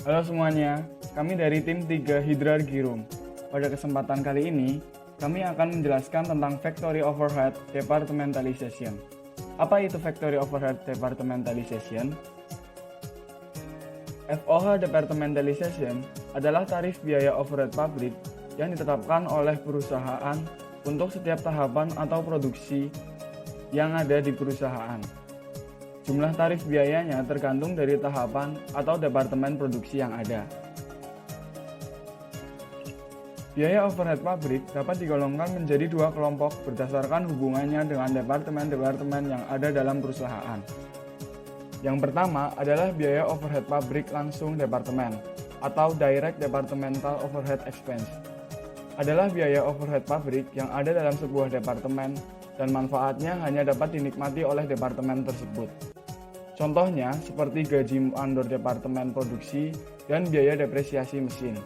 Halo semuanya, kami dari tim 3 Hydra Girum. Pada kesempatan kali ini, kami akan menjelaskan tentang Factory Overhead Departmentalization. Apa itu Factory Overhead Departmentalization? FOH Departmentalization adalah tarif biaya overhead pabrik yang ditetapkan oleh perusahaan untuk setiap tahapan atau produksi yang ada di perusahaan. Jumlah tarif biayanya tergantung dari tahapan atau departemen produksi yang ada. Biaya overhead pabrik dapat digolongkan menjadi dua kelompok berdasarkan hubungannya dengan departemen-departemen yang ada dalam perusahaan. Yang pertama adalah biaya overhead pabrik langsung departemen atau Direct Departmental Overhead Expense. Adalah biaya overhead pabrik yang ada dalam sebuah departemen dan manfaatnya hanya dapat dinikmati oleh departemen tersebut. Contohnya seperti gaji mandor departemen produksi dan biaya depresiasi mesin.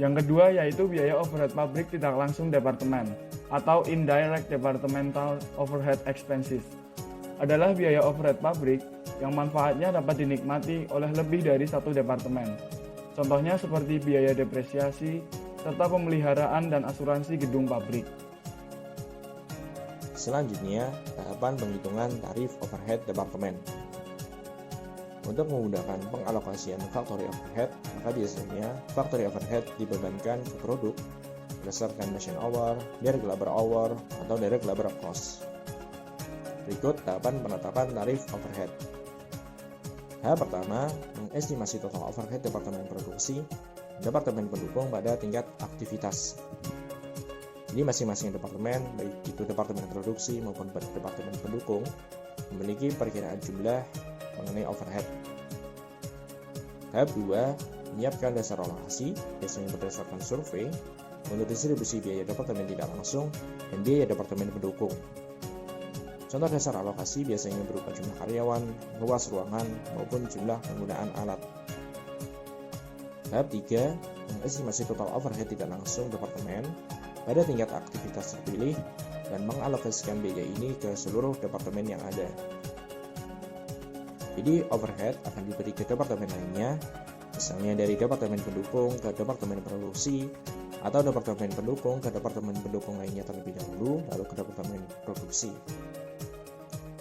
Yang kedua yaitu biaya overhead pabrik tidak langsung departemen atau Indirect Departmental Overhead Expenses. Adalah biaya overhead pabrik yang manfaatnya dapat dinikmati oleh lebih dari satu departemen. Contohnya seperti biaya depresiasi serta pemeliharaan dan asuransi gedung pabrik. Selanjutnya, tahapan penghitungan tarif overhead departemen. Untuk memudahkan pengalokasian factory overhead, maka biasanya factory overhead dibebankan ke produk berdasarkan machine hour, direct labor hour, atau direct labor cost. Berikut tahapan penetapan tarif overhead. Tahap pertama, mengestimasi total overhead departemen produksi dan departemen pendukung pada tingkat aktivitas. Jadi masing-masing departemen, baik itu departemen produksi maupun departemen pendukung, memiliki perkiraan jumlah mengenai overhead. Tahap 2, menyiapkan dasar alokasi, biasanya berdasarkan survei, untuk distribusi biaya departemen tidak langsung dan biaya departemen pendukung. Contoh dasar alokasi biasanya berupa jumlah karyawan, luas ruangan, maupun jumlah penggunaan alat. Tahap 3, mengestimasi total overhead tidak langsung departemen pada tingkat aktivitas terpilih dan mengalokasikan biaya ini ke seluruh departemen yang ada. Jadi overhead akan diberi ke departemen lainnya, misalnya dari departemen pendukung ke departemen produksi, atau departemen pendukung ke departemen pendukung lainnya terlebih dahulu, lalu ke departemen produksi.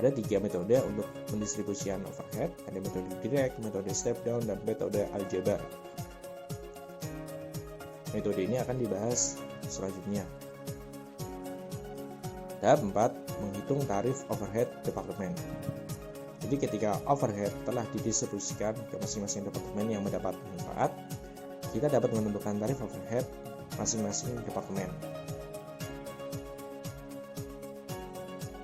Ada 3 metode untuk pendistribusian overhead, ada metode direct, metode step down, dan metode aljabar. Metode ini akan dibahas selanjutnya. Tahap 4, menghitung tarif overhead departemen. Jadi ketika overhead telah didistribusikan ke masing-masing departemen yang mendapat manfaat, kita dapat menentukan tarif overhead masing-masing departemen.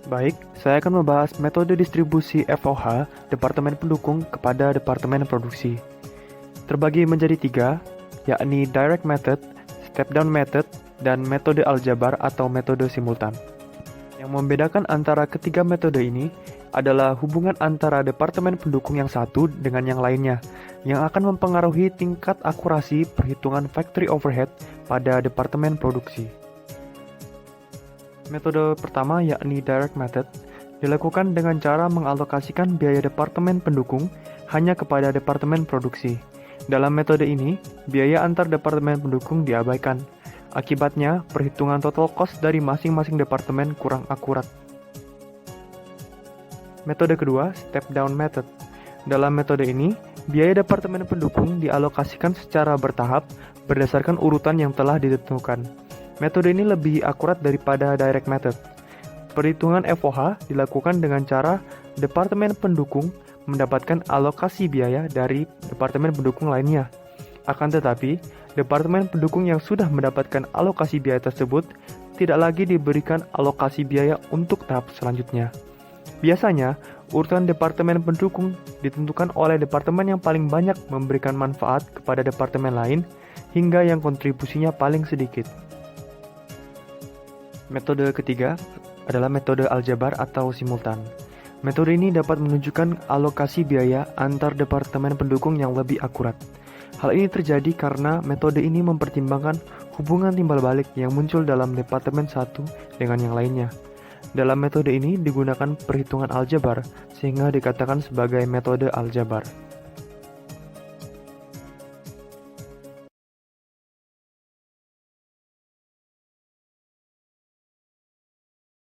Baik, saya akan membahas metode distribusi FOH Departemen Pendukung kepada Departemen Produksi. Terbagi menjadi 3, yakni Direct Method, Step Down Method, dan metode aljabar atau metode simultan. Yang membedakan antara ketiga metode ini adalah hubungan antara departemen pendukung yang satu dengan yang lainnya, yang akan mempengaruhi tingkat akurasi perhitungan factory overhead pada departemen produksi. Metode pertama yakni Direct Method dilakukan dengan cara mengalokasikan biaya departemen pendukung hanya kepada departemen produksi. Dalam metode ini, biaya antar departemen pendukung diabaikan. Akibatnya, perhitungan total cost dari masing-masing departemen kurang akurat. Metode kedua, Step Down Method. Dalam metode ini, biaya departemen pendukung dialokasikan secara bertahap berdasarkan urutan yang telah ditentukan. Metode ini lebih akurat daripada Direct Method. Perhitungan FOH dilakukan dengan cara departemen pendukung mendapatkan alokasi biaya dari departemen pendukung lainnya. Akan tetapi, departemen pendukung yang sudah mendapatkan alokasi biaya tersebut tidak lagi diberikan alokasi biaya untuk tahap selanjutnya. Biasanya, urutan departemen pendukung ditentukan oleh departemen yang paling banyak memberikan manfaat kepada departemen lain hingga yang kontribusinya paling sedikit. Metode ketiga adalah metode aljabar atau simultan. Metode ini dapat menunjukkan alokasi biaya antar departemen pendukung yang lebih akurat. Hal ini terjadi karena metode ini mempertimbangkan hubungan timbal balik yang muncul dalam departemen satu dengan yang lainnya. Dalam metode ini digunakan perhitungan aljabar, sehingga dikatakan sebagai metode aljabar.